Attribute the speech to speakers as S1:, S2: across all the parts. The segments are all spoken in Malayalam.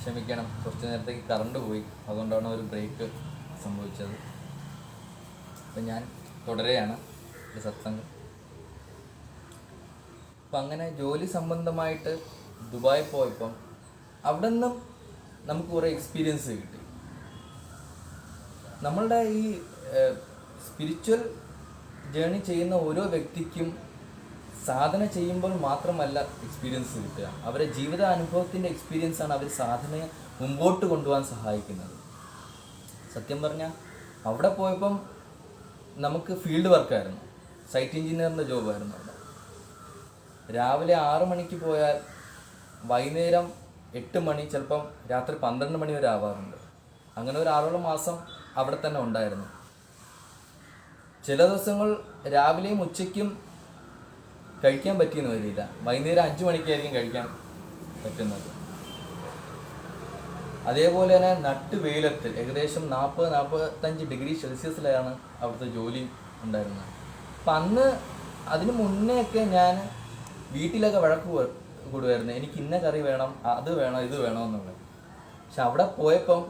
S1: ക്ഷമിക്കണം, കുറച്ച് നേരത്തേക്ക് കറണ്ട് പോയി, അതുകൊണ്ടാണ് ഒരു ബ്രേക്ക് സംഭവിച്ചത്. അപ്പം ഞാൻ തുടരുകയാണ് ഒരു സത്സംഗം. അപ്പം അങ്ങനെ ജോലി സംബന്ധമായിട്ട് ദുബായി പോയപ്പം അവിടെ നിന്നും നമുക്ക് കുറേ എക്സ്പീരിയൻസ് കിട്ടി. നമ്മളുടെ ഈ സ്പിരിച്വൽ ജേണി ചെയ്യുന്ന ഓരോ വ്യക്തിക്കും സാധന ചെയ്യുമ്പോൾ മാത്രമല്ല എക്സ്പീരിയൻസ് കിട്ടുക, അവരുടെ ജീവിത അനുഭവത്തിൻ്റെ എക്സ്പീരിയൻസാണ് അവർ സാധനയെ മുമ്പോട്ട് കൊണ്ടുപോകാൻ സഹായിക്കുന്നത്. സത്യം പറഞ്ഞാൽ അവിടെ പോയപ്പം നമുക്ക് ഫീൽഡ് വർക്കായിരുന്നു, സൈറ്റ് എഞ്ചിനീയറിൻ്റെ ജോബായിരുന്നു. അവിടെ രാവിലെ 6 മണിക്ക് പോയാൽ വൈകുന്നേരം 8 മണി, ചിലപ്പം രാത്രി 12 മണി വരെ ആവാറുണ്ട്. അങ്ങനെ ഒരു 6 മാസം അവിടെ തന്നെ ഉണ്ടായിരുന്നു. ചില ദിവസങ്ങൾ രാവിലെയും ഉച്ചയ്ക്കും കഴിക്കാൻ പറ്റിയെന്ന് വരില്ല, വൈകുന്നേരം 5 മണിക്കായിരിക്കും കഴിക്കാൻ പറ്റുന്നത്. അതേപോലെ തന്നെ നട്ട് വെയിലത്ത് ഏകദേശം 40-45 ഡിഗ്രി സെൽഷ്യസിലാണ് അവിടുത്തെ ജോലി ഉണ്ടായിരുന്നത്. അപ്പം അന്ന് അതിന് മുന്നേയൊക്കെ ഞാൻ വീട്ടിലൊക്കെ വഴക്ക് കൂടുമായിരുന്നു, എനിക്ക് ഇന്ന കറി വേണം, അത് വേണം, ഇത് വേണമെന്നുള്ളത്. പക്ഷെ അവിടെ പോയപ്പം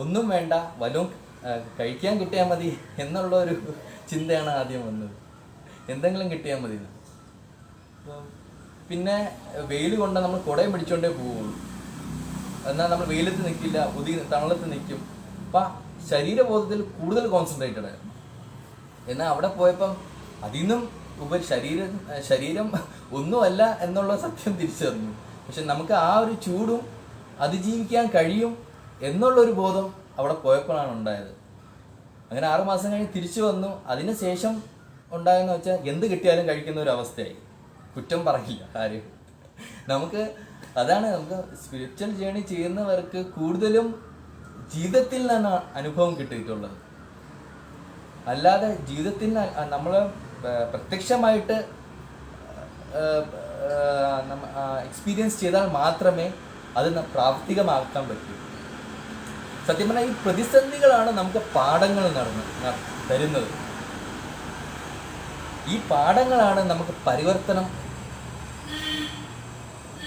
S1: ഒന്നും വേണ്ട, വല്ലതും കഴിക്കാൻ കിട്ടിയാൽ മതി എന്നുള്ള ഒരു ചിന്തയാണ് ആദ്യം വന്നത്, എന്തെങ്കിലും കിട്ടിയാൽ മതി. പിന്നെ വെയിൽ കൊണ്ട നമ്മൾ കുടയും പിടിച്ചോണ്ടേ പോവുള്ളൂ, എന്നാൽ നമ്മൾ വെയിലത്ത് നിൽക്കില്ല, തണലത്ത് നിൽക്കും. അപ്പം ശരീരബോധത്തിൽ കൂടുതൽ കോൺസെൻട്രേറ്റഡ് ആയിരുന്നു. എന്നാൽ അവിടെ പോയപ്പം അതിൽ നിന്നും ഉപരി ശരീരം ഒന്നുമല്ല എന്നുള്ള സത്യം തിരിച്ചറിഞ്ഞു. പക്ഷെ നമുക്ക് ആ ഒരു ചൂടും അതിജീവിക്കാൻ കഴിയും എന്നുള്ളൊരു ബോധം അവിടെ പോയപ്പോഴാണ് ഉണ്ടായത്. അങ്ങനെ 6 മാസം കഴിഞ്ഞ് തിരിച്ചു വന്നു. അതിന് ശേഷം ഉണ്ടായെന്ന് വെച്ചാൽ എന്ത് കിട്ടിയാലും കഴിക്കുന്ന ഒരു അവസ്ഥയായി. കുറ്റം പറയില്ല കാര്യം. നമുക്ക് സ്പിരിച്വൽ ജേണി ചെയ്യുന്നവർക്ക് കൂടുതലും ജീവിതത്തിൽ നിന്നാണ് അനുഭവം കിട്ടിയിട്ടുള്ളത്. അല്ലാതെ ജീവിതത്തിൽ നമ്മൾ പ്രത്യക്ഷമായിട്ട് എക്സ്പീരിയൻസ് ചെയ്താൽ മാത്രമേ അത് പ്രാവർത്തികമാക്കാൻ പറ്റൂ. സത്യം പറഞ്ഞാൽ ഈ പ്രതിസന്ധികളാണ് നമുക്ക് പാഠങ്ങൾ തരുന്നത്. ഈ പാഠങ്ങളാണ് നമുക്ക് പരിവർത്തനം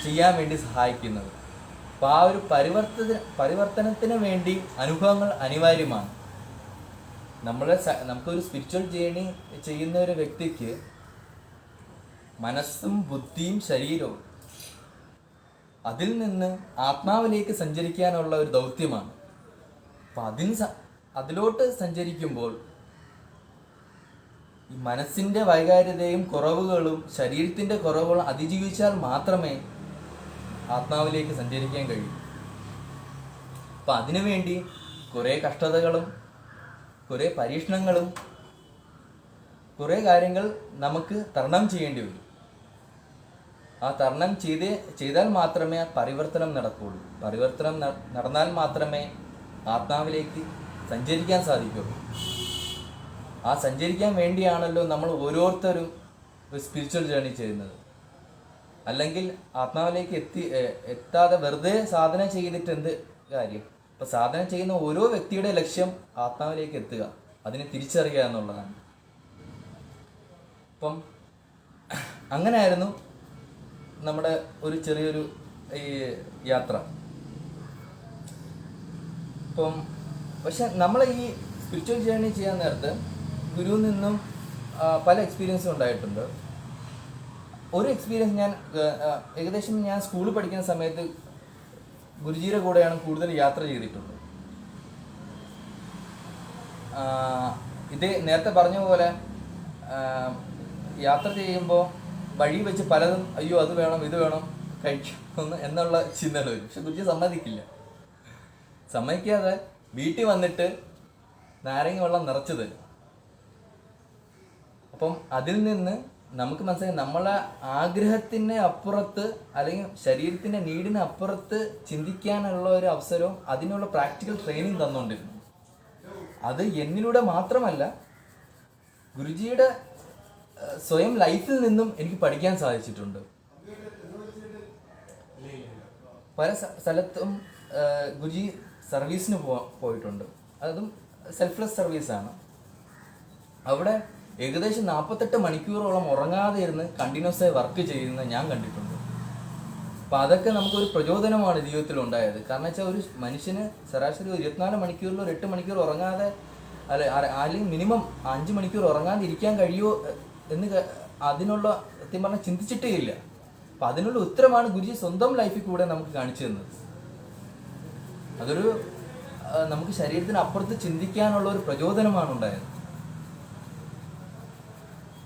S1: ചെയ്യാൻ വേണ്ടി സഹായിക്കുന്നത്. അപ്പോൾ ആ ഒരു പരിവർത്തനത്തിന് വേണ്ടി അനുഭവങ്ങൾ അനിവാര്യമാണ്. നമുക്കൊരു സ്പിരിച്വൽ ജേണി ചെയ്യുന്ന ഒരു വ്യക്തിക്ക് മനസ്സും ബുദ്ധിയും ശരീരവും അതിൽ നിന്ന് ആത്മാവിലേക്ക് സഞ്ചരിക്കാനുള്ള ഒരു ദൗത്യമാണ്. അപ്പം അതിലോട്ട് സഞ്ചരിക്കുമ്പോൾ ഈ മനസ്സിൻ്റെ വൈകാര്യതയും കുറവുകളും ശരീരത്തിൻ്റെ കുറവുകളും അതിജീവിച്ചാൽ മാത്രമേ ആത്മാവിലേക്ക് സഞ്ചരിക്കാൻ കഴിയൂ. അപ്പം അതിനുവേണ്ടി കുറേ കഷ്ടതകളും കുറേ പരീക്ഷണങ്ങളും കുറേ കാര്യങ്ങൾ നമുക്ക് തരണം ചെയ്യേണ്ടി വരും. ആ തരണം ചെയ്താൽ മാത്രമേ പരിവർത്തനം നടക്കുകയുള്ളൂ. പരിവർത്തനം നടന്നാൽ മാത്രമേ ആത്മാവിലേക്ക് സഞ്ചരിക്കാൻ സാധിക്കുള്ളൂ. ആ സഞ്ചരിക്കാൻ വേണ്ടിയാണല്ലോ നമ്മൾ ഓരോരുത്തരും ഒരു സ്പിരിച്വൽ ജേണി ചെയ്യുന്നത്. അല്ലെങ്കിൽ ആത്മാവിലേക്ക് എത്താതെ വെറുതെ സാധന ചെയ്തിട്ട് എന്ത് കാര്യം? അപ്പം സാധന ചെയ്യുന്ന ഓരോ വ്യക്തിയുടെ ലക്ഷ്യം ആത്മാവിലേക്ക് എത്തുക, അതിനെ തിരിച്ചറിയുക എന്നുള്ളതാണ്. അപ്പം അങ്ങനെയായിരുന്നു നമ്മുടെ ഒരു ചെറിയൊരു ഈ യാത്ര. അപ്പം പക്ഷെ നമ്മൾ ഈ സ്പിരിച്വൽ ജേർണി ചെയ്യാൻ നേരത്ത് ഗുരുവിൽ നിന്നും പല എക്സ്പീരിയൻസും ഉണ്ടായിട്ടുണ്ട്. ഒരു എക്സ്പീരിയൻസ് ഏകദേശം ഞാൻ സ്കൂളിൽ പഠിക്കുന്ന സമയത്ത് ഗുരുജിയുടെ കൂടെയാണ് കൂടുതൽ യാത്ര ചെയ്തിട്ടുള്ളത്. ഇത് നേരത്തെ പറഞ്ഞ പോലെ യാത്ര ചെയ്യുമ്പോൾ വഴി വെച്ച് പലതും അയ്യോ അത് വേണം ഇത് വേണം കഴിക്കണം എന്നുള്ള ചിന്തകൾ വരും. പക്ഷെ ഗുരുജി സമ്മതിക്കാതെ വീട്ടിൽ വന്നിട്ട് നാരങ്ങ വെള്ളം നിറച്ചു തരും. അപ്പം അതിൽ നിന്ന് നമുക്ക് മനസ്സിലായി നമ്മളെ ആഗ്രഹത്തിന് അപ്പുറത്ത് അല്ലെങ്കിൽ ശരീരത്തിൻ്റെ നീടിന് അപ്പുറത്ത് ചിന്തിക്കാനുള്ള ഒരു അവസരവും അതിനുള്ള പ്രാക്ടിക്കൽ ട്രെയിനിങ് തന്നുകൊണ്ടിരുന്നു. അത് എന്നിലൂടെ മാത്രമല്ല ഗുരുജിയുടെ സ്വയം ലൈഫിൽ നിന്നും എനിക്ക് പഠിക്കാൻ സാധിച്ചിട്ടുണ്ട്. പല സ്ഥലത്തും ഗുരുജി സർവീസിന് പോയിട്ടുണ്ട്. അതും സെൽഫ്ലെസ് സർവീസാണ്. അവിടെ ഏകദേശം 48 മണിക്കൂറോളം ഉറങ്ങാതെ ഇരുന്ന് കണ്ടിന്യൂസ് ആയി വർക്ക് ചെയ്യുന്ന ഞാൻ കണ്ടിട്ടുണ്ട്. അപ്പം അതൊക്കെ നമുക്കൊരു പ്രചോദനമാണ് ജീവിതത്തിൽ ഉണ്ടായത്. കാരണം വെച്ചാൽ ഒരു മനുഷ്യന് ശരാശരി 24 മണിക്കൂറിലോ 8 മണിക്കൂർ ഉറങ്ങാതെ അല്ലെങ്കിൽ മിനിമം 5 മണിക്കൂർ ഉറങ്ങാതെ ഇരിക്കാൻ കഴിയുമോ എന്ന് അതിനുള്ള സത്യം പറഞ്ഞാൽ ചിന്തിച്ചിട്ടേ ഇല്ല. അപ്പം അതിനുള്ള ഉത്തരമാണ് ഗുരുജി സ്വന്തം ലൈഫിൽ കൂടെ നമുക്ക് കാണിച്ചു തന്നത്. അതൊരു നമുക്ക് ശരീരത്തിന് അപ്പുറത്ത് ചിന്തിക്കാനുള്ള ഒരു പ്രചോദനമാണ് ഉണ്ടായത്.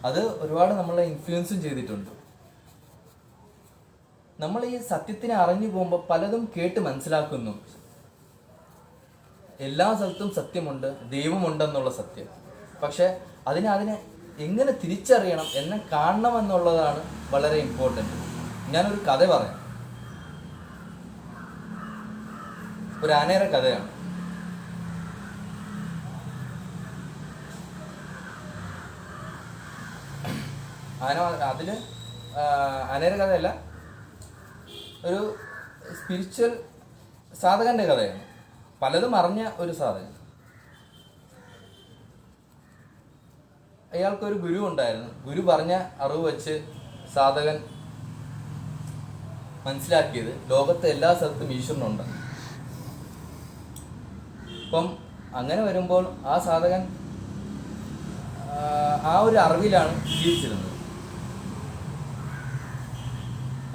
S1: അത് ഒരുപാട് നമ്മളെ ഇൻഫ്ലുവൻസും ചെയ്തിട്ടുണ്ട്. നമ്മൾ ഈ സത്യത്തിനെ അറിഞ്ഞു പോകുമ്പോൾ പലതും കേട്ട് മനസ്സിലാക്കുന്നു. എല്ലാ സ്ഥലത്തും സത്യമുണ്ട്, ദൈവമുണ്ടെന്നുള്ള സത്യം. പക്ഷെ അതിനെ എങ്ങനെ തിരിച്ചറിയണം, എന്നെ കാണണം എന്നുള്ളതാണ് വളരെ ഇമ്പോർട്ടൻറ്റ്. ഞാനൊരു കഥ പറയാം. ഒരു ആനയുടെ കഥയാണ്. അതിൽ ആനയുടെ കഥയല്ല, ഒരു സ്പിരിച്വൽ സാധകൻ്റെ കഥയാണ്. പലതും അറിഞ്ഞ ഒരു സാധകൻ. അയാൾക്കൊരു ഗുരു ഉണ്ടായിരുന്നു. ഗുരു പറഞ്ഞ അറിവ് വെച്ച് സാധകൻ മനസ്സിലാക്കിയത് ലോകത്തെ എല്ലാ സ്ഥലത്തും ഈശ്വരനുണ്ട്. അപ്പം അങ്ങനെ വരുമ്പോൾ ആ സാധകൻ ആ ഒരു അറിവിലാണ് ജീവിച്ചിരുന്നത്.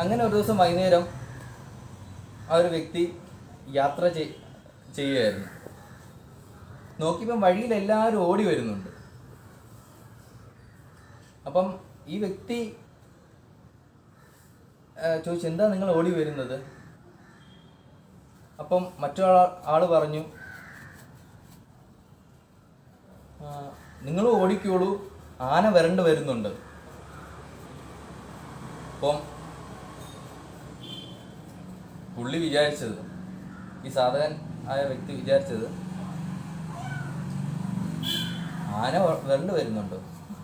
S1: അങ്ങനെ ഒരു ദിവസം വൈകുന്നേരം ആ ഒരു വ്യക്തി യാത്ര ചെയ്യുകയായിരുന്നു. നോക്കിയപ്പം വഴിയിൽ എല്ലാവരും ഓടി വരുന്നുണ്ട്. അപ്പം ഈ വ്യക്തി ചോദിച്ചു, എന്താ നിങ്ങൾ ഓടി വരുന്നത്? അപ്പം മറ്റൊരാൾ പറഞ്ഞു, നിങ്ങൾ ഓടിക്കോളൂ, ആന വരണ്ട് വരുന്നുണ്ട്. അപ്പം പുള്ളി വിചാരിച്ചത്, ഈ സാധകൻ ആയ വ്യക്തി വിചാരിച്ചത്, ആന വരണ്ട് വരുന്നുണ്ടോ,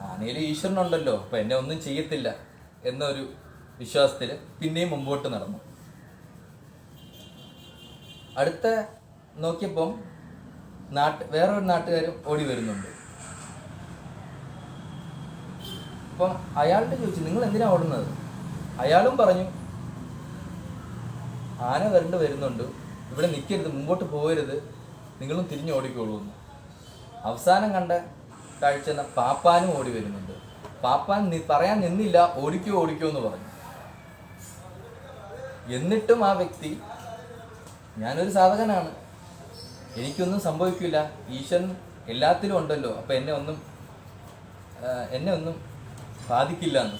S1: ആനയിൽ ഈശ്വരനുണ്ടല്ലോ, അപ്പം എന്നെ ഒന്നും ചെയ്യത്തില്ല എന്നൊരു വിശ്വാസത്തിൽ പിന്നെയും മുമ്പോട്ട് നടന്നു. അടുത്ത നോക്കിയപ്പം വേറൊരു നാട്ടുകാരും ഓടി വരുന്നുണ്ട്. അപ്പം അയാളുടെ ചോദിച്ചു, നിങ്ങൾ എന്തിനാ ഓടുന്നത്? അയാളും പറഞ്ഞു, ആന വരണ്ട് വരുന്നുണ്ട്, ഇവിടെ നിൽക്കരുത്, മുമ്പോട്ട് പോകരുത്, നിങ്ങളും തിരിഞ്ഞ് ഓടിക്കോളൂ എന്ന്. അവസാനം കണ്ട കാഴ്ച പാപ്പാനും ഓടി വരുന്നുണ്ട്. പാപ്പാൻ പറയാൻ നിന്നില്ല, ഓടിക്കോ എന്ന് പറഞ്ഞു. എന്നിട്ടും ആ വ്യക്തി, ഞാനൊരു സാധകനാണ്, എനിക്കൊന്നും സംഭവിക്കില്ല, ഈശ്വരൻ എല്ലാത്തിലും ഉണ്ടല്ലോ, അപ്പം എന്നെ ഒന്നും ബാധിക്കില്ല എന്ന്.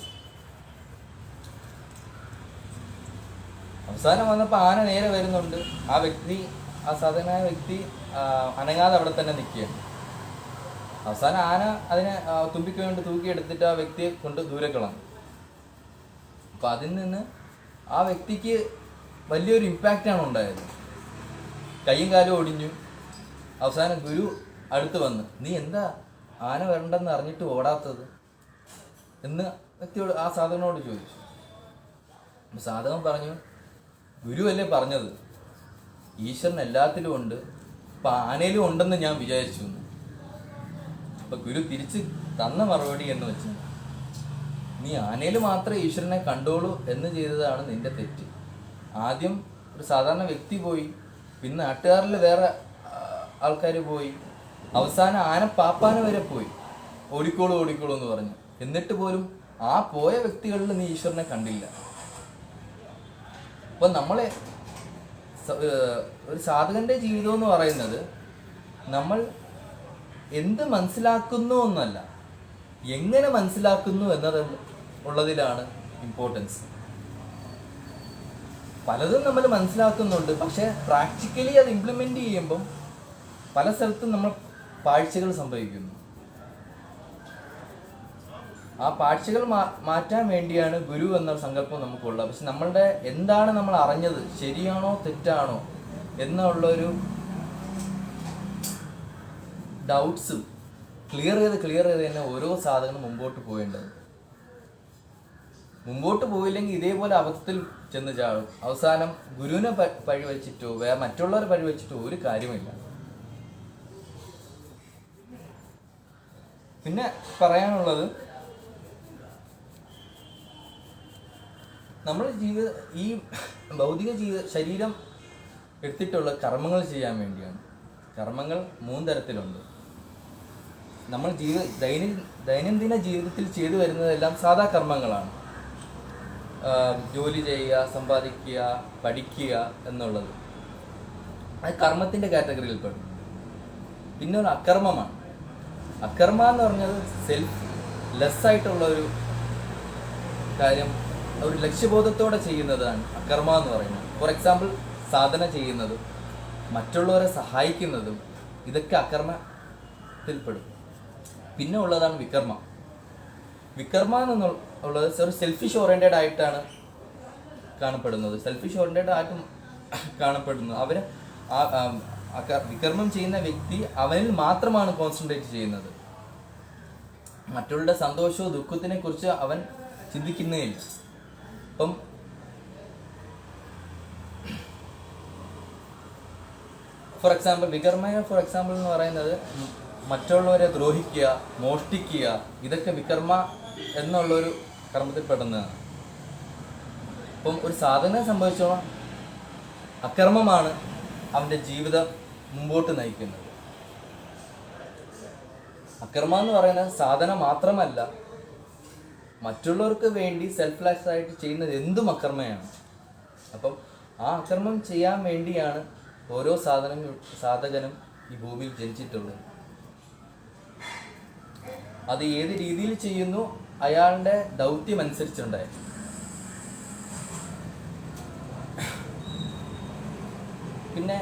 S1: അവസാനം വന്നപ്പോൾ ആന നേരെ വരുന്നുണ്ട്. ആ സാധകനായ വ്യക്തി അനങ്ങാതെ അവിടെ തന്നെ നിൽക്കുകയാണ്. അവസാനം ആന അതിനെ തുമ്പിക്ക് കൊണ്ട് തൂക്കിയെടുത്തിട്ട് ആ വ്യക്തിയെ കൊണ്ട് ദൂരെ കളഞ്ഞു. അപ്പം അതിൽ നിന്ന് ആ വ്യക്തിക്ക് വലിയൊരു ഇമ്പാക്റ്റാണ് ഉണ്ടായത്. കൈയും കാലും ഒടിഞ്ഞു. അവസാനം ഗുരു അടുത്ത് വന്ന്, നീ എന്താ ആന വരണ്ടെന്ന് അറിഞ്ഞിട്ട് ഓടാത്തത് എന്ന് വ്യക്തിയോട്, ആ സാധകനോട് ചോദിച്ചു. അപ്പം സാധകൻ പറഞ്ഞു, ഗുരുവല്ലേ പറഞ്ഞത്, ഈശ്വരൻ എല്ലാത്തിലും ഉണ്ട്, അപ്പം ആനയിലും ഉണ്ടെന്ന് ഞാൻ വിചാരിച്ചു എന്ന്. അപ്പം ഗുരു തിരിച്ച് തന്ന മറുപടി എന്ന് വെച്ചാൽ, നീ ആനയിൽ മാത്രമേ ഈശ്വരനെ കണ്ടോളൂ എന്ന് ചെയ്തതാണ് നിന്റെ തെറ്റ്. ആദ്യം ഒരു സാധാരണ വ്യക്തി പോയി, പിന്നെ നാട്ടുകാരിൽ വേറെ ആൾക്കാർ പോയി, അവസാനം ആന പാപ്പാന വരെ പോയി, ഓടിക്കോളൂ എന്ന് പറഞ്ഞു. എന്നിട്ട് പോലും ആ പോയ വ്യക്തികളിൽ നീ ഈശ്വരനെ കണ്ടില്ല. അപ്പം നമ്മളെ ഒരു സാധകന്റെ ജീവിതം എന്ന് പറയുന്നത് നമ്മൾ എന്ത് മനസ്സിലാക്കുന്നു എന്നല്ല, എങ്ങനെ മനസ്സിലാക്കുന്നു ഉള്ളതിലാണ് ഇമ്പോർട്ടൻസ്. പലതും നമ്മൾ മനസ്സിലാക്കുന്നുണ്ട്, പക്ഷെ പ്രാക്ടിക്കലി അത് ഇംപ്ലിമെൻ്റ് ചെയ്യുമ്പം പല സ്ഥലത്തും നമ്മൾ പാഴ്ചകൾ സംഭവിക്കുന്നു. ആ പാഴ്ചകൾ മാറ്റാൻ വേണ്ടിയാണ് ഗുരു എന്ന സങ്കല്പം നമുക്കുള്ളത്. പക്ഷെ നമ്മളുടെ എന്താണ് നമ്മൾ അറിഞ്ഞത്, ശരിയാണോ തെറ്റാണോ എന്നുള്ളൊരു ഡൗട്ട്സും ക്ലിയർ ചെയ്ത് തന്നെ ഓരോ സാധകനും മുമ്പോട്ട് പോകേണ്ടത്. മുമ്പോട്ട് പോയില്ലെങ്കിൽ ഇതേപോലെ അബദ്ധത്തിൽ ചെന്ന് ചാടും. അവസാനം ഗുരുവിനെ പഴിവെച്ചിട്ടോ മറ്റുള്ളവരെ പഴിവെച്ചിട്ടോ ഒരു കാര്യമില്ല. പിന്നെ പറയാനുള്ളത്, നമ്മൾ ഈ ഭൗതിക ശരീരം എടുത്തിട്ടുള്ള കർമ്മങ്ങൾ ചെയ്യാൻ വേണ്ടിയാണ്. കർമ്മങ്ങൾ 3 തരത്തിലുണ്ട്. നമ്മൾ ദൈനംദിന ജീവിതത്തിൽ ചെയ്തു വരുന്നതെല്ലാം സാധാ കർമ്മങ്ങളാണ്. ജോലി ചെയ്യുക, സമ്പാദിക്കുക, പഠിക്കുക എന്നുള്ളത് അത് കർമ്മത്തിൻ്റെ കാറ്റഗറിയിൽ പെടും. പിന്നെ ഒരു അകർമ്മമാണ്. അകർമ്മ എന്ന് പറഞ്ഞത് സെൽഫ് ലെസ്സായിട്ടുള്ള ഒരു കാര്യം, ഒരു ലക്ഷ്യബോധത്തോടെ ചെയ്യുന്നതാണ് അകർമ്മ എന്ന് പറയുന്നത്. ഫോർ എക്സാമ്പിൾ, സാധന ചെയ്യുന്നതും മറ്റുള്ളവരെ സഹായിക്കുന്നതും ഇതൊക്കെ അകർമ്മത്തിൽപ്പെടും. പിന്നെ ഉള്ളതാണ് വികർമ്മ. വികർമ്മ എന്നുള്ളത് ഒരു സെൽഫിഷ് ഓറിയൻറ്റഡ് ആയിട്ടാണ് കാണപ്പെടുന്നത്. അവന് വികർമ്മം ചെയ്യുന്ന വ്യക്തി അവനിൽ മാത്രമാണ് കോൺസെൻട്രേറ്റ് ചെയ്യുന്നത്. മറ്റുള്ളവരുടെ സന്തോഷവും ദുഃഖത്തിനെ കുറിച്ച് അവൻ ചിന്തിക്കുന്നേയില്ല. അപ്പം വികർമ്മ എന്ന് പറയുന്നത് മറ്റുള്ളവരെ ദ്രോഹിക്കുക, മോഷ്ടിക്കുക, ഇതൊക്കെ വികർമ്മ എന്നുള്ളൊരു കർമ്മത്തിൽ പെടുന്നതാണ്. അപ്പം ഒരു സാധനയെ സംബന്ധിച്ചോളം അകർമ്മമാണ് അവൻ്റെ ജീവിതം മുമ്പോട്ട് നയിക്കുന്നത്. അകർമ്മ എന്ന് പറയുന്നത് സാധന മാത്രമല്ല, മറ്റുള്ളവർക്ക് വേണ്ടി സെൽഫ്ലെസ് ആയിട്ട് ചെയ്യുന്നത് എന്തും അകർമ്മയാണ്. അപ്പം ആ അകർമ്മം ചെയ്യാൻ വേണ്ടിയാണ് ഓരോ സാധകനും ഈ ഭൂമിയിൽ ജനിച്ചിട്ടുള്ളത്. അത് ഏത് രീതിയിൽ ചെയ്യുന്നു അയാളുടെ ദൗത്യം അനുസരിച്ചുണ്ടായി. പിന്നെ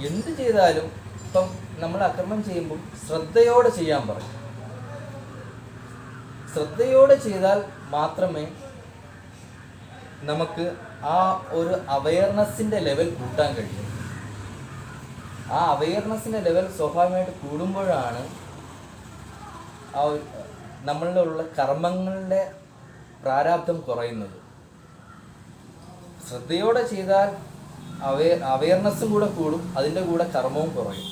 S1: എന്ത് ചെയ്താലും ഇപ്പം നമ്മൾ അകർമ്മം ചെയ്യുമ്പോൾ ശ്രദ്ധയോടെ ചെയ്യാൻ പറയും. ശ്രദ്ധയോടെ ചെയ്താൽ മാത്രമേ നമുക്ക് ആ ഒരു അവയർനെസ്സിൻ്റെ ലെവൽ കൂട്ടാൻ കഴിയും. ആ അവയർനെസ്സിൻ്റെ ലെവൽ സ്വാഭാവികമായിട്ട് കൂടുമ്പോഴാണ് ആ നമ്മളിലുള്ള കർമ്മങ്ങളുടെ പ്രാരാബ്ധം കുറയുന്നത്. ശ്രദ്ധയോടെ ചെയ്താൽ അവയർനെസ്സും കൂടെ കൂടും, അതിൻ്റെ കൂടെ കർമ്മവും കുറയും.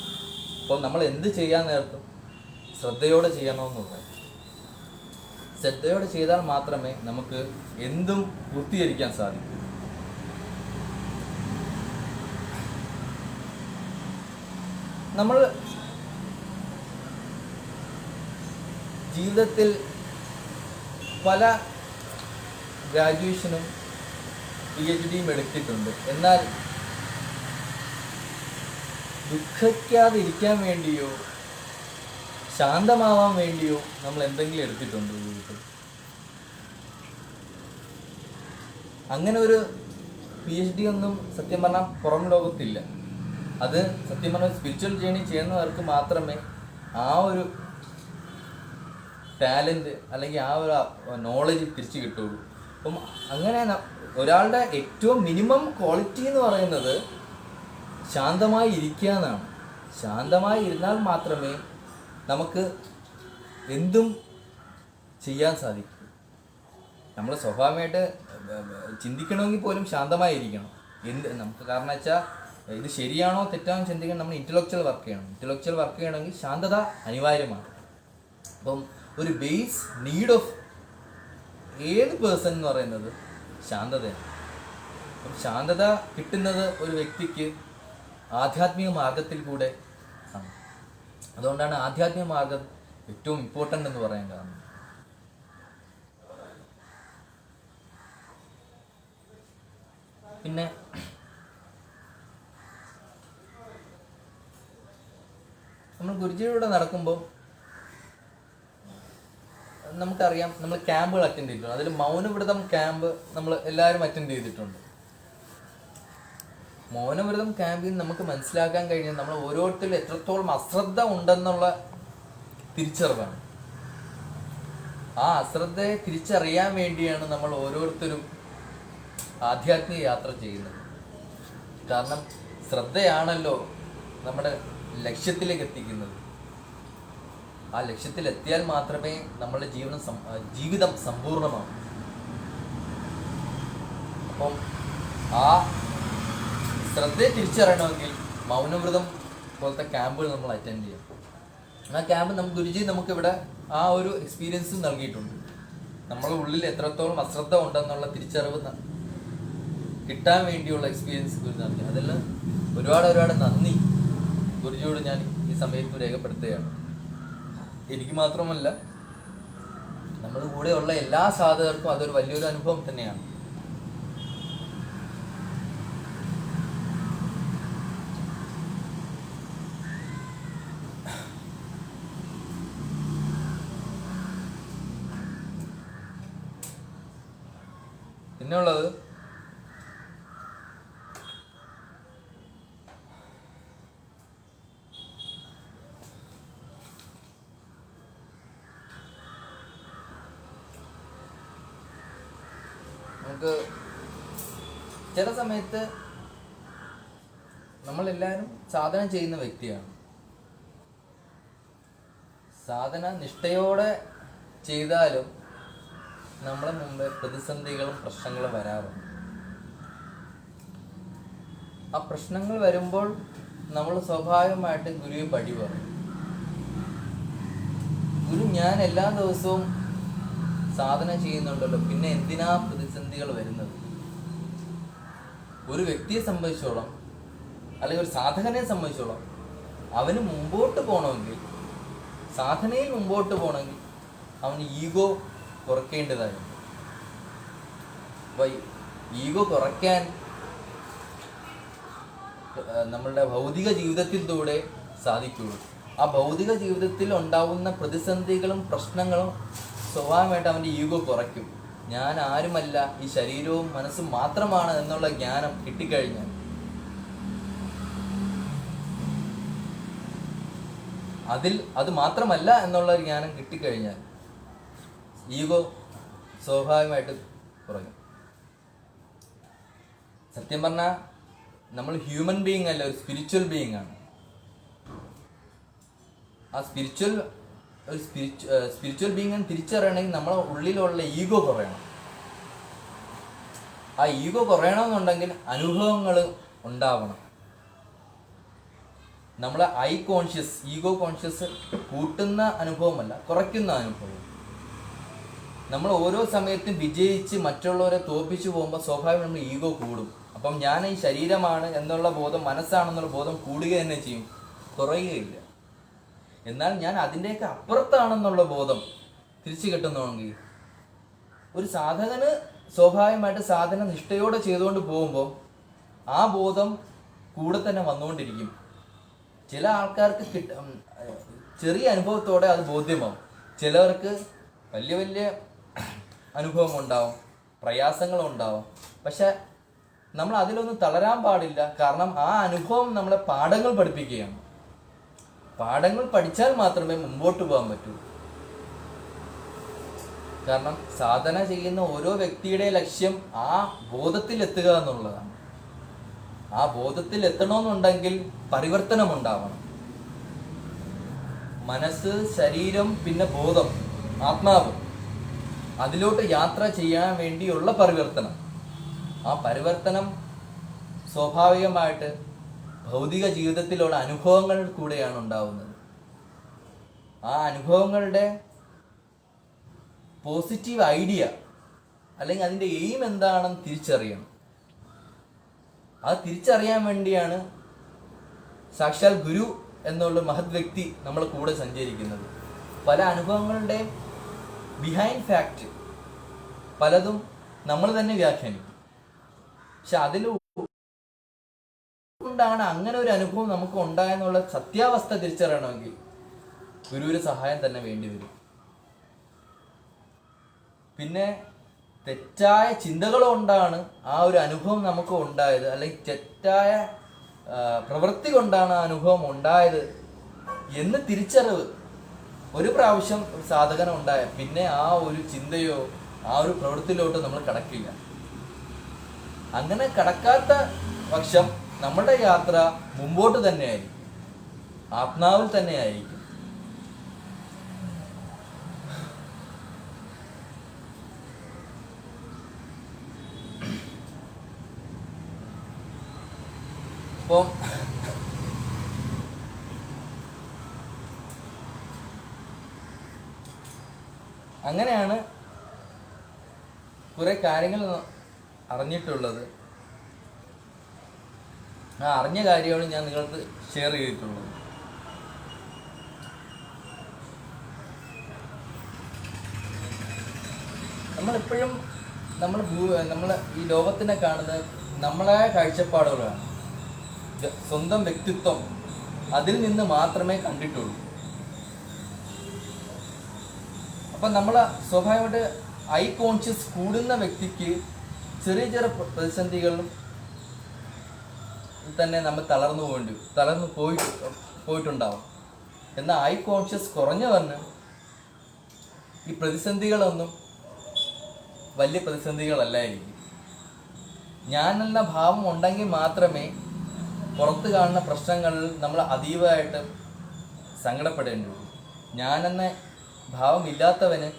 S1: അപ്പോൾ നമ്മൾ എന്ത് ചെയ്യാൻ നേരത്തും ശ്രദ്ധയോടെ ചെയ്യണമെന്നുള്ളത്. ശ്രദ്ധയോടെ ചെയ്താൽ മാത്രമേ നമുക്ക് എന്തും പൂർത്തീകരിക്കാൻ സാധിക്കൂ. നമ്മൾ ജീവിതത്തിൽ പല ഗ്രാജുവേഷനും PhD എടുത്തിട്ടുണ്ട്. എന്നാൽ ദുഃഖിക്കാതെ ഇരിക്കാൻ വേണ്ടിയോ ശാന്തമാവാൻ വേണ്ടിയോ നമ്മൾ എന്തെങ്കിലും എടുത്തിട്ടുണ്ടോ ജീവിതത്തിൽ? അങ്ങനെ ഒരു PhD ഒന്നും സത്യം പറഞ്ഞാൽ പുറം ലോകത്തില്ല. അത് സത്യം പറഞ്ഞാൽ സ്പിരിച്വൽ ജേണി ചെയ്യുന്നവർക്ക് മാത്രമേ ആ ഒരു ടാലൻറ്റ് അല്ലെങ്കിൽ ആ ഒരു നോളജ് തിരിച്ചു കിട്ടുള്ളൂ. അപ്പം അങ്ങനെ ഒരാളുടെ ഏറ്റവും മിനിമം ക്വാളിറ്റി എന്ന് പറയുന്നത് ശാന്തമായി ഇരിക്കുക എന്നാണ്. ശാന്തമായി ഇരുന്നാൽ മാത്രമേ നമുക്ക് എന്തും ചെയ്യാൻ സാധിക്കൂ. നമ്മൾ സ്വാഭാവികമായിട്ട് ചിന്തിക്കണമെങ്കിൽ പോലും ശാന്തമായി ഇരിക്കണം. നമുക്ക് കാരണം വെച്ചാൽ ഇത് ശരിയാണോ തെറ്റാണോ ചിന്തിക്കാൻ നമ്മൾ ഇൻ്റലക്ച്വൽ വർക്ക് ചെയ്യണം. ഇൻ്റലക്ച്വൽ വർക്ക് ചെയ്യണമെങ്കിൽ ശാന്തത അനിവാര്യമാണ്. അപ്പം ഒരു ബേസ് നീഡ് ഓഫ് ഏത് പേഴ്സൺ എന്ന് പറയുന്നത് ശാന്തതയാണ്. അപ്പം ശാന്തത കിട്ടുന്നത് ഒരു വ്യക്തിക്ക് ആധ്യാത്മിക മാർഗത്തിൽ കൂടെ ആണ്. അതുകൊണ്ടാണ് ആധ്യാത്മിക മാർഗം ഏറ്റവും ഇമ്പോർട്ടൻ്റ് എന്ന് പറയാൻ കാരണം. പിന്നെ നമ്മൾ ഗുരുജിയുടെ നടക്കുമ്പോൾ നമുക്കറിയാം, നമ്മൾ ക്യാമ്പുകൾ അറ്റൻഡ് ചെയ്തിട്ടുണ്ട്. അതിൽ മൗനവ്രതം ക്യാമ്പ് നമ്മൾ എല്ലാവരും അറ്റൻഡ് ചെയ്തിട്ടുണ്ട്. മൗനവ്രതം ക്യാമ്പിൽ നമുക്ക് മനസ്സിലാക്കാൻ കഴിഞ്ഞാൽ നമ്മൾ ഓരോരുത്തരും എത്രത്തോളം അശ്രദ്ധ ഉണ്ടെന്നുള്ള തിരിച്ചറിവാണ്. ആ അശ്രദ്ധയെ തിരിച്ചറിയാൻ വേണ്ടിയാണ് നമ്മൾ ഓരോരുത്തരും ആധ്യാത്മിക യാത്ര ചെയ്യുന്നത്. കാരണം ശ്രദ്ധയാണല്ലോ നമ്മുടെ ലക്ഷ്യത്തിലേക്ക് എത്തിക്കുന്നത്. ആ ലക്ഷ്യത്തിലെത്തിയാൽ മാത്രമേ നമ്മളുടെ ജീവിതം സമ്പൂർണ്ണമാവും. അപ്പം ആ ശ്രദ്ധയെ തിരിച്ചറിയണമെങ്കിൽ മൗനവ്രതം പോലത്തെ ക്യാമ്പുകൾ നമ്മൾ അറ്റൻഡ് ചെയ്യണം. ആ ക്യാമ്പ് ഗുരുജി നമുക്കിവിടെ ആ ഒരു എക്സ്പീരിയൻസ് നൽകിയിട്ടുണ്ട്. നമ്മളെ ഉള്ളിൽ എത്രത്തോളം അശ്രദ്ധ ഉണ്ടെന്നുള്ള തിരിച്ചറിവ് കിട്ടാൻ വേണ്ടിയുള്ള എക്സ്പീരിയൻസ് ഗുരു നൽകി. അതെല്ലാം ഒരുപാട് നന്ദി ഗുരുജിയോട് ഞാൻ ഈ സമയത്ത് രേഖപ്പെടുത്തുകയാണ്. എനിക്ക് മാത്രമല്ല, നമ്മുടെ കൂടെയുള്ള എല്ലാ സാധകർക്കും അതൊരു വലിയൊരു അനുഭവം തന്നെയാണ്. പിന്നെയുള്ളത് നമുക്ക് ചില സമയത്ത് നമ്മളെല്ലാവരും സാധന ചെയ്യുന്ന വ്യക്തിയാണ്. സാധന നിഷ്ഠയോടെ ചെയ്താലും നമ്മളെ മുമ്പേ പ്രതിസന്ധികളും പ്രശ്നങ്ങളും വരാറുണ്ട്. ആ പ്രശ്നങ്ങൾ വരുമ്പോൾ നമ്മൾ സ്വാഭാവികമായിട്ട് ഗുരുവെ പടി പറയും. ഗുരു, ഞാൻ എല്ലാ ദിവസവും സാധന ചെയ്യുന്നുണ്ടല്ലോ, പിന്നെ എന്തിനാ പ്രതിസന്ധികൾ വരുന്നത്? ഒരു വ്യക്തിയെ സംബന്ധിച്ചോളം, അല്ലെങ്കിൽ ഒരു സാധകനെ സംബന്ധിച്ചോളം, അവന് മുമ്പോട്ട് പോകണമെങ്കിൽ, സാധനയിൽ മുമ്പോട്ട് പോകണമെങ്കിൽ അവന് ഈഗോ കുറയ്ക്കേണ്ടതായിരുന്നു. അപ്പോൾ ഈഗോ കുറയ്ക്കാൻ നമ്മളുടെ ഭൗതിക ജീവിതത്തിലൂടെ സാധിക്കുള്ളൂ. ആ ഭൗതിക ജീവിതത്തിൽ ഉണ്ടാവുന്ന പ്രതിസന്ധികളും പ്രശ്നങ്ങളും സ്വാഭാവികമായിട്ട് അവൻ്റെ ഈഗോ കുറയ്ക്കും. ഞാൻ ആരുമല്ല, ഈ ശരീരവും മനസ്സും മാത്രമാണ് എന്നുള്ള ജ്ഞാനം കിട്ടിക്കഴിഞ്ഞാൽ അത് മാത്രമല്ല എന്നുള്ള ജ്ഞാനം കിട്ടിക്കഴിഞ്ഞാൽ ഈഗോ സ്വാഭാവികമായിട്ട് കുറയും. സത്യം പറഞ്ഞാൽ നമ്മൾ ഹ്യൂമൻ ബീയിങ് അല്ല, ഒരു സ്പിരിച്വൽ ബീയിങ് ആണ്. ആ സ്പിരിച്വൽ ബീയിങ്ങിനെ തിരിച്ചറിയണമെങ്കിൽ നമ്മളെ ഉള്ളിലുള്ള ഈഗോ കുറയണം. ആ ഈഗോ കുറയണമെന്നുണ്ടെങ്കിൽ അനുഭവങ്ങൾ ഉണ്ടാവണം. നമ്മളെ ഈഗോ കോൺഷ്യസ് കൂട്ടുന്ന അനുഭവമല്ല, കുറയ്ക്കുന്ന അനുഭവം. നമ്മൾ ഓരോ സമയത്തും വിജയിച്ച് മറ്റുള്ളവരെ തോൽപ്പിച്ചു പോകുമ്പോൾ സ്വാഭാവികം നമ്മൾ ഈഗോ കൂടും. അപ്പം ഞാൻ ഈ ശരീരമാണ് എന്നുള്ള ബോധം, മനസ്സാണെന്നുള്ള ബോധം കൂടുക തന്നെ ചെയ്യും, കുറയുകയില്ല. എന്നാൽ ഞാൻ അതിൻ്റെയൊക്കെ അപ്പുറത്താണെന്നുള്ള ബോധം തിരിച്ചു കിട്ടുന്നുവെങ്കിൽ ഒരു സാധകന് സ്വാഭാവികമായിട്ട് സാധന നിഷ്ഠയോടെ ചെയ്തുകൊണ്ട് പോകുമ്പോൾ ആ ബോധം കൂടെ തന്നെ വന്നുകൊണ്ടിരിക്കും. ചില ആൾക്കാർക്ക് ചെറിയ അനുഭവത്തോടെ അത് ബോധ്യമാവും. ചിലവർക്ക് വലിയ വലിയ അനുഭവം ഉണ്ടാവും, പ്രയാസങ്ങളുണ്ടാവും. പക്ഷെ നമ്മൾ അതിലൊന്നും തളരാൻ പാടില്ല. കാരണം ആ അനുഭവം നമ്മളെ പാഠങ്ങൾ പഠിപ്പിക്കുകയാണ്. പാഠങ്ങൾ പഠിച്ചാൽ മാത്രമേ മുമ്പോട്ട് പോകാൻ പറ്റൂ. കാരണം സാധന ചെയ്യുന്ന ഓരോ വ്യക്തിയുടെ ലക്ഷ്യം ആ ബോധത്തിൽ എത്തുക എന്നുള്ളതാണ്. ആ ബോധത്തിൽ എത്തണമെന്നുണ്ടെങ്കിൽ പരിവർത്തനം ഉണ്ടാവണം. മനസ്സ്, ശരീരം, പിന്നെ ബോധം, ആത്മാവ്, അതിലോട്ട് യാത്ര ചെയ്യാൻ വേണ്ടിയുള്ള പരിവർത്തനം. ആ പരിവർത്തനം സ്വാഭാവികമായിട്ട് ഭൗതിക ജീവിതത്തിലുള്ള അനുഭവങ്ങൾ കൂടെയാണ് ഉണ്ടാവുന്നത്. ആ അനുഭവങ്ങളുടെ പോസിറ്റീവ് ഐഡിയ അല്ലെങ്കിൽ അതിൻ്റെ എയിം എന്താണെന്ന് തിരിച്ചറിയണം. അത് തിരിച്ചറിയാൻ വേണ്ടിയാണ് സാക്ഷാൽ ഗുരു എന്നുള്ള മഹത് വ്യക്തി നമ്മളെ കൂടെ സഞ്ചരിക്കുന്നത്. പല അനുഭവങ്ങളുടെ ബിഹൈൻഡ് ഫാക്റ്റ് പലതും നമ്മൾ തന്നെ വ്യാഖ്യാനിക്കും. പക്ഷെ അതിലുകൊണ്ടാണ് അങ്ങനെ ഒരു അനുഭവം നമുക്ക് ഉണ്ടായെന്നുള്ള സത്യാവസ്ഥ തിരിച്ചറിയണമെങ്കിൽ ഗുരുവിന്റെ സഹായം തന്നെ വേണ്ടി വരും. പിന്നെ തെറ്റായ ചിന്തകൾ കൊണ്ടാണ് ആ ഒരു അനുഭവം നമുക്ക് ഉണ്ടായത്, അല്ലെങ്കിൽ തെറ്റായ പ്രവൃത്തി കൊണ്ടാണ് ആ അനുഭവം ഉണ്ടായത് എന്ന് തിരിച്ചറിവ് ഒരു പ്രാവശ്യം സാധകന ഉണ്ടായ പിന്നെ ആ ഒരു ചിന്തയോ ആ ഒരു പ്രവൃത്തിയിലോട്ടോ നമ്മൾ കടക്കില്ല. അങ്ങനെ കടക്കാത്ത പക്ഷം നമ്മുടെ യാത്ര മുമ്പോട്ട് തന്നെയായിരിക്കും, ആത്മാവിൽ തന്നെയായിരിക്കും. അപ്പോൾ അങ്ങനെയാണ് കുറേ കാര്യങ്ങൾ അറിഞ്ഞിട്ടുള്ളത്. ആ അറിഞ്ഞ കാര്യമാണ് ഞാൻ നിങ്ങൾക്ക് ഷെയർ ചെയ്തിട്ടുള്ളത്. നമ്മളെപ്പോഴും നമ്മൾ ഈ ലോകത്തിനെ കാണുന്നത് നമ്മളെ കാഴ്ചപ്പാടുകളാണ്. സ്വന്തം വ്യക്തിത്വം അതിൽ നിന്ന് മാത്രമേ കണ്ടിട്ടുള്ളൂ. അപ്പം നമ്മൾ സ്വാഭാവികമായിട്ട് ഐ കോൺഷ്യസ് കൂടുന്ന വ്യക്തിക്ക് ചെറിയ ചെറിയ പ്രതിസന്ധികളും തന്നെ നമ്മൾ തളർന്നു പോയിട്ടുണ്ടാവും. എന്നാൽ ഐ കോൺഷ്യസ് കുറഞ്ഞവന്ന് ഈ പ്രതിസന്ധികളൊന്നും വലിയ പ്രതിസന്ധികളല്ലായിരിക്കും. ഞാനെന്ന ഭാവം ഉണ്ടെങ്കിൽ മാത്രമേ പുറത്ത് കാണുന്ന പ്രശ്നങ്ങളിൽ നമ്മൾ അതീവമായിട്ട് സങ്കടപ്പെടേണ്ടതുള്ളൂ. ഞാനെന്ന ഭാവമില്ലാത്തവന്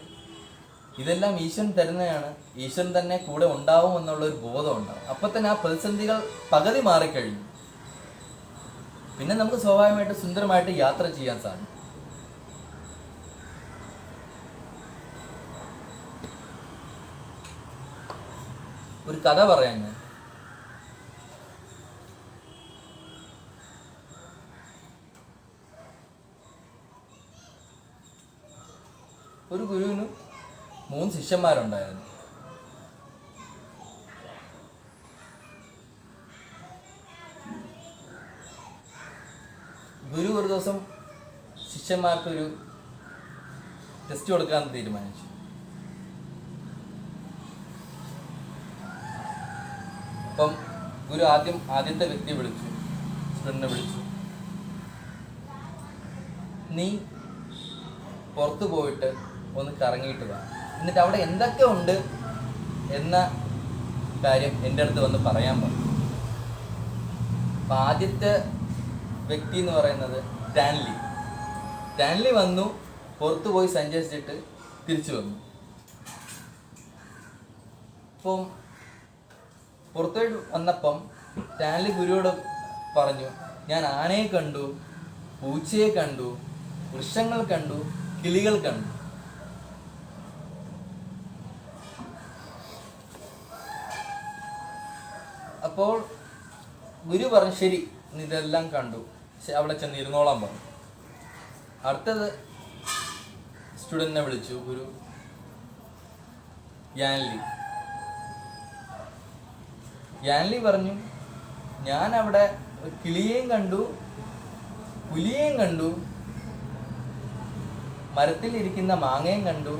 S1: ഇതെല്ലാം ഈശ്വരൻ തരുന്നതാണ്, ഈശ്വരൻ തന്നെ കൂടെ ഉണ്ടാവും എന്നുള്ളൊരു ബോധം ഉണ്ടാവും. അപ്പം തന്നെ ആ പ്രതിസന്ധികൾ പകുതി മാറിക്കഴിഞ്ഞു. പിന്നെ നമുക്ക് സ്വാഭാവികമായിട്ട് സുന്ദരമായിട്ട് യാത്ര ചെയ്യാൻ സാധിക്കും. ഒരു കഥ പറയാൻ ഞാൻ. ഒരു ഗുരുവിന് 3 ശിഷ്യന്മാരുണ്ടായിരുന്നു. ഗുരു ഒരു ദിവസം ശിഷ്യന്മാർക്കൊരു ടെസ്റ്റ് കൊടുക്കാൻ തീരുമാനിച്ചു. അപ്പം ഗുരു ആദ്യത്തെ വ്യക്തിയെ വിളിച്ചു, സ്റ്റുഡൻറ്റിനെ വിളിച്ചു. നീ പുറത്തു പോയിട്ട് ഒന്ന് കറങ്ങിയിട്ട് വാ, എന്നിട്ട് അവിടെ എന്തൊക്കെ ഉണ്ട് എന്ന കാര്യം എൻ്റെ അടുത്ത് വന്ന് പറയാൻ പറഞ്ഞു. അപ്പം ആദ്യത്തെ വ്യക്തി എന്ന് പറയുന്നത് സ്റ്റാൻലി വന്നു, പുറത്തു പോയി സഞ്ചരിച്ചിട്ട് തിരിച്ചു വന്നു. അപ്പം പുറത്തോട്ട് വന്നപ്പം സ്റ്റാൻലി ഗുരുവോട് പറഞ്ഞു, ഞാൻ ആനയെ കണ്ടു, പൂച്ചയെ കണ്ടു, വൃക്ഷങ്ങൾ കണ്ടു, കിളികൾ കണ്ടു. അപ്പോൾ ഗുരു പറഞ്ഞു, ശരി, ഇതെല്ലാം കണ്ടു, അവിടെ ചെന്ന് ഇരുന്നോളാൻ പറഞ്ഞു. അടുത്തത് സ്റ്റുഡൻറ്റിനെ വിളിച്ചു ഗുരു, യാൻലി പറഞ്ഞു, ഞാൻ അവിടെ കിളിയേയും കണ്ടു, പുലിയേയും കണ്ടു, മരത്തിലിരിക്കുന്ന മാങ്ങയും കണ്ടു,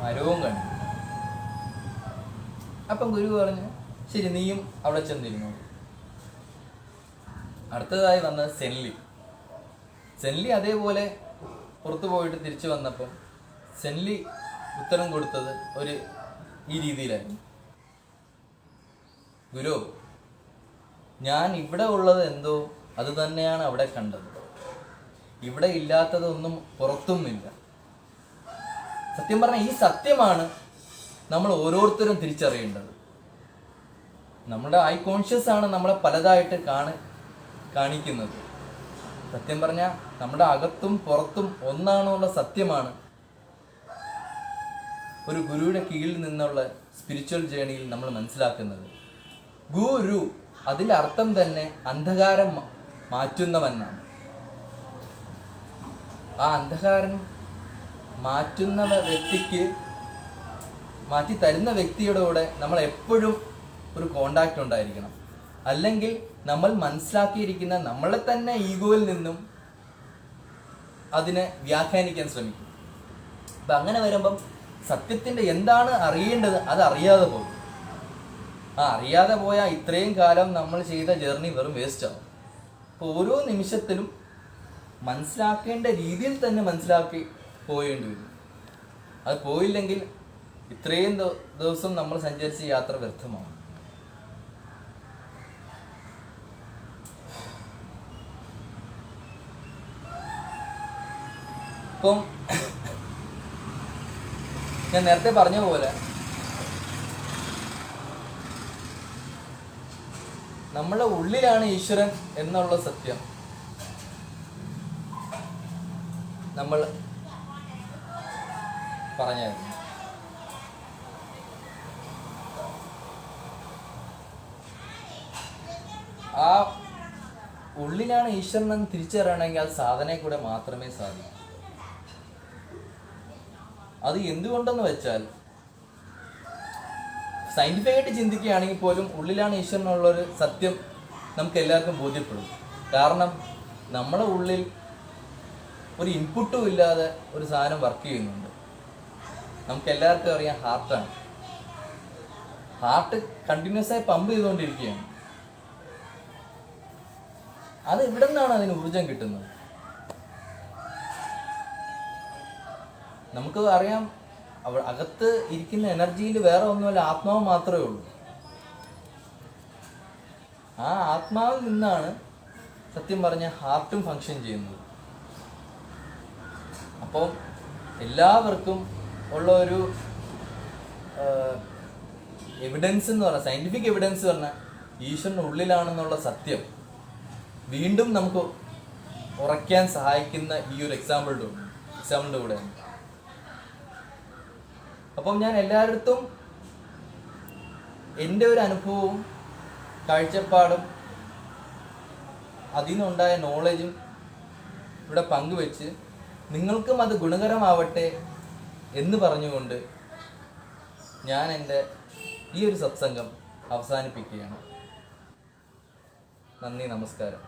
S1: മരവും കണ്ടു. അപ്പം ഗുരു പറഞ്ഞു, ശരി, നീയും അവിടെ ചെന്നിരുന്നു. അടുത്തതായി വന്നത് സെൻലി അതേപോലെ പുറത്തു പോയിട്ട് തിരിച്ചു വന്നപ്പം സെൻലി ഉത്തരം കൊടുത്തത് ഈ രീതിയിലായിരുന്നു. ഗുരു, ഞാൻ ഇവിടെ ഉള്ളത് എന്തോ അത് തന്നെയാണ് അവിടെ കണ്ടത്. ഇവിടെ ഇല്ലാത്തതൊന്നും പുറത്തുമില്ല. സത്യം പറഞ്ഞാൽ ഈ സത്യമാണ് നമ്മൾ ഓരോരുത്തരും തിരിച്ചറിയേണ്ടത്. നമ്മുടെ ഐ കോൺഷ്യസ് ആണ് നമ്മളെ പലതായിട്ട് കാണിക്കുന്നത്. സത്യം പറഞ്ഞാൽ നമ്മുടെ അകത്തും പുറത്തും ഒന്നാണെന്നുള്ള സത്യമാണ് ഒരു ഗുരുവിന്റെ കീഴിൽ നിന്നുള്ള സ്പിരിച്വൽ ജേണിയിൽ നമ്മൾ മനസ്സിലാക്കുന്നത്. ഗുരു അതിൻ്റെ അർത്ഥം തന്നെ അന്ധകാരം മാറ്റുന്നവനാണ്. ആ അന്ധകാരം മാറ്റുന്ന വ്യക്തിക്ക്, മാറ്റി തരുന്ന വ്യക്തിയുടെ കൂടെ നമ്മൾ എപ്പോഴും ഒരു കോണ്ടാക്റ്റ് ഉണ്ടായിരിക്കണം. അല്ലെങ്കിൽ നമ്മൾ മനസ്സിലാക്കിയിരിക്കുന്ന നമ്മളെ തന്നെ ഈഗോയിൽ നിന്നും അതിനെ വ്യാഖ്യാനിക്കാൻ ശ്രമിക്കും. അപ്പം അങ്ങനെ വരുമ്പം സത്യത്തിൻ്റെ എന്താണ് അറിയേണ്ടത് അത് അറിയാതെ പോകും. അറിയാതെ പോയാൽ ഇത്രയും കാലം നമ്മൾ ചെയ്ത ജേർണി വെറും വേസ്റ്റ് ആവും. അപ്പോൾ ഓരോ നിമിഷത്തിലും മനസ്സിലാക്കേണ്ട രീതിയിൽ തന്നെ മനസ്സിലാക്കി പോയേണ്ടി വരും. അത് പോയില്ലെങ്കിൽ ഇത്രയും ദിവസം നമ്മൾ സഞ്ചരിച്ച യാത്ര വ്യർത്ഥമാവും. ഇപ്പം ഞാൻ നേരത്തെ പറഞ്ഞ പോലെ നമ്മളെ ഉള്ളിലാണ് ഈശ്വരൻ എന്നുള്ള സത്യം നമ്മൾ പറഞ്ഞായിരുന്നു. ഉള്ളിലാണ് ഈശ്വരൻ എന്ന് തിരിച്ചറിയണമെങ്കിൽ അത് സാധനയിൽ കൂടെ മാത്രമേ സാധിക്കൂ. അത് എന്തുകൊണ്ടെന്ന് വെച്ചാൽ സയൻറ്റിഫിക്കായിട്ട് ചിന്തിക്കുകയാണെങ്കിൽ പോലും ഉള്ളിലാണ് ഈശ്വരൻ എന്നുള്ളൊരു സത്യം നമുക്ക് എല്ലാവർക്കും ബോധ്യപ്പെടും. കാരണം നമ്മുടെ ഉള്ളിൽ ഒരു ഇൻപുട്ടും ഇല്ലാതെ ഒരു സാധനം വർക്ക് ചെയ്യുന്നുണ്ട്. നമുക്ക് എല്ലാവർക്കും അറിയാം, ഹാർട്ടാണ്. ഹാർട്ട് കണ്ടിന്യൂസ് ആയി പമ്പ് ചെയ്തുകൊണ്ടിരിക്കുകയാണ്. അത് എവിടെ നിന്നാണ് അതിന് ഊർജം കിട്ടുന്നത്? നമുക്ക് അറിയാം, അകത്ത് ഇരിക്കുന്ന എനർജിയിൽ വേറെ ഒന്നുമല്ല, ആത്മാവ് മാത്രമേ ഉള്ളൂ. ആ ആത്മാവിൽ നിന്നാണ് സത്യം പറഞ്ഞ ഹാർട്ടും ഫങ്ഷൻ ചെയ്യുന്നത്. അപ്പോൾ എല്ലാവർക്കും ഉള്ള ഒരു എവിഡൻസ് എന്ന് പറഞ്ഞാൽ, സയൻറ്റിഫിക് എവിഡൻസ് പറഞ്ഞാൽ ഈശ്വരൻ ഉള്ളിലാണെന്നുള്ള സത്യം വീണ്ടും നമുക്ക് ഉറയ്ക്കാൻ സഹായിക്കുന്ന ഈ ഒരു എക്സാമ്പിളിൻ്റെ കൂടെ. അപ്പം ഞാൻ എല്ലായിടത്തും എൻ്റെ ഒരു അനുഭവവും കാഴ്ചപ്പാടും അതിൽ നിന്നുണ്ടായ നോളജും ഇവിടെ പങ്കുവെച്ച് നിങ്ങൾക്കും അത് ഗുണകരമാവട്ടെ എന്ന് പറഞ്ഞുകൊണ്ട് ഞാൻ എൻ്റെ ഈ ഒരു സത്സംഗം അവസാനിപ്പിക്കുകയാണ്. നന്ദി, നമസ്കാരം.